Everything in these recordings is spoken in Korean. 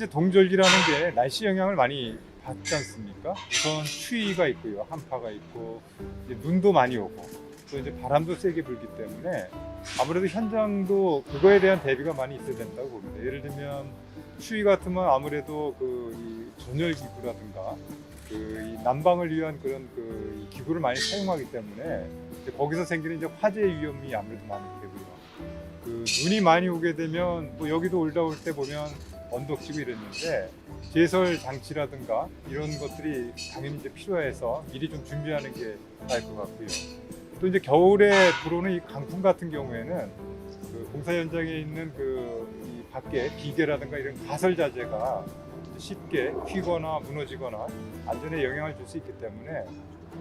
이제 동절기라는 게 날씨 영향을 많이 받지 않습니까? 우선 추위가 있고요, 한파가 있고, 이제 눈도 많이 오고, 또 이제 바람도 세게 불기 때문에 아무래도 현장도 그거에 대한 대비가 많이 있어야 된다고 봅니다. 예를 들면 추위 같으면 아무래도 이 전열 기구라든가 이 난방을 위한 그런 이 기구를 많이 사용하기 때문에 이제 거기서 생기는 이제 화재 위험이 아무래도 많이 되고요. 눈이 많이 오게 되면 또 여기도 올라올 때 보면 언덕지고 이랬는데 제설 장치라든가 이런 것들이 당연히 이제 필요해서 미리 좀 준비하는 게 나을 것 같고요. 또 이제 겨울에 불어오는 이 강풍 같은 경우에는 공사 현장에 있는 이 밖에 비계라든가 이런 가설 자재가 쉽게 휘거나 무너지거나 안전에 영향을 줄 수 있기 때문에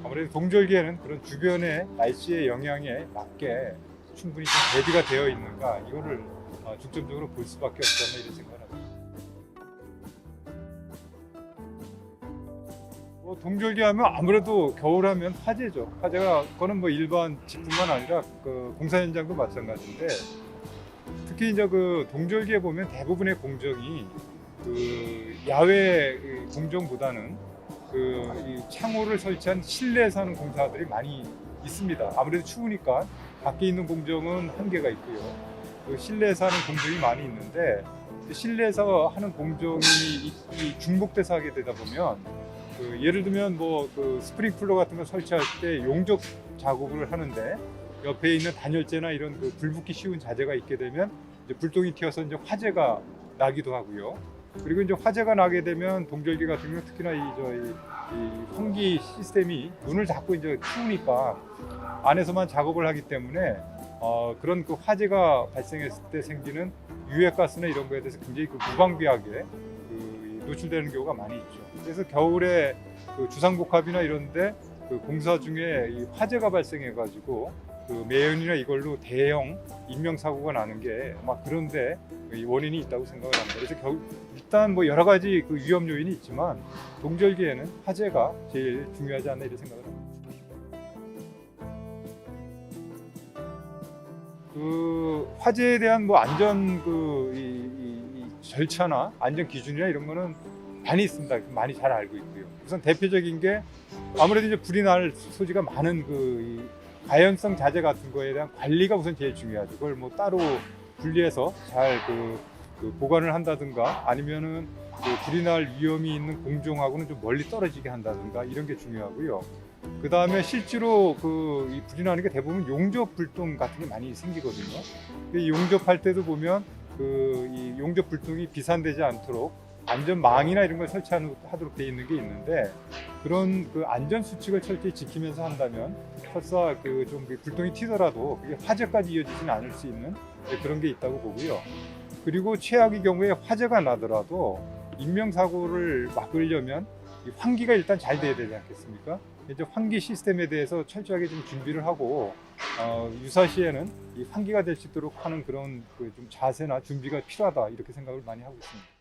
아무래도 동절기에는 그런 주변의 날씨의 영향에 맞게 충분히 좀 대비가 되어 있는가 이거를 중점적으로 볼 수밖에 없지 않나 이런 생각을 합니다. 동절기 하면 아무래도 겨울 하면 화재죠. 화재가 그거는 뭐 일반 집뿐만 아니라 공사 현장도 마찬가지인데 특히 이제 동절기에 보면 대부분의 공정이 야외 공정보다는 이 창호를 설치한 실내에서 하는 공사들이 많이 있습니다. 아무래도 추우니까 밖에 있는 공정은 한계가 있고요. 실내에서 하는 공정이 많이 있는데 실내에서 하는 공정이 중복돼서 하게 되다 보면 예를 들면 스프링클러 같은 거 설치할 때 용접 작업을 하는데 옆에 있는 단열재나 이런 불 붙기 쉬운 자재가 있게 되면 이제 불똥이 튀어서 이제 화재가 나기도 하고요. 그리고 이제 화재가 나게 되면 동절기 같은 경우 특히나 이 환기 시스템이 눈을 자꾸 이제 추우니까 안에서만 작업을 하기 때문에 그런 화재가 발생했을 때 생기는 유해가스나 이런 거에 대해서 굉장히 무방비하게 노출되는 경우가 많이 있죠. 그래서 겨울에 주상복합이나 이런데 공사 중에 이 화재가 발생해가지고 매연이나 이걸로 대형 인명사고가 나는 게 아마 그런데 원인이 있다고 생각을 합니다. 그래서 일단 여러 가지 위험 요인이 있지만 동절기에는 화재가 제일 중요하지 않나 이런 생각을 합니다. 화재에 대한 안전 이 절차나 안전 기준이나 이런 거는 많이 있습니다. 많이 잘 알고 있고요. 우선 대표적인 게 아무래도 이제 불이 날 소지가 많은 이 가연성 자재 같은 거에 대한 관리가 우선 제일 중요하죠. 그걸 따로 분리해서 잘 보관을 한다든가 아니면은 불이 날 위험이 있는 공정하고는 좀 멀리 떨어지게 한다든가 이런 게 중요하고요. 그 다음에 실제로 이 불이 나는 게 대부분 용접 불똥 같은 게 많이 생기거든요. 용접할 때도 보면 이 용접 불똥이 비산되지 않도록 안전망이나 이런 걸 설치하도록 되어 있는 게 있는데 그런 안전 수칙을 철저히 지키면서 한다면 설사 좀 불똥이 튀더라도 그게 화재까지 이어지지는 않을 수 있는 그런 게 있다고 보고요. 그리고 최악의 경우에 화재가 나더라도 인명사고를 막으려면 이 환기가 일단 잘 돼야 되지 않겠습니까? 이제 환기 시스템에 대해서 철저하게 좀 준비를 하고 유사시에는 이 환기가 될 수 있도록 하는 그런 좀 자세나 준비가 필요하다 이렇게 생각을 많이 하고 있습니다.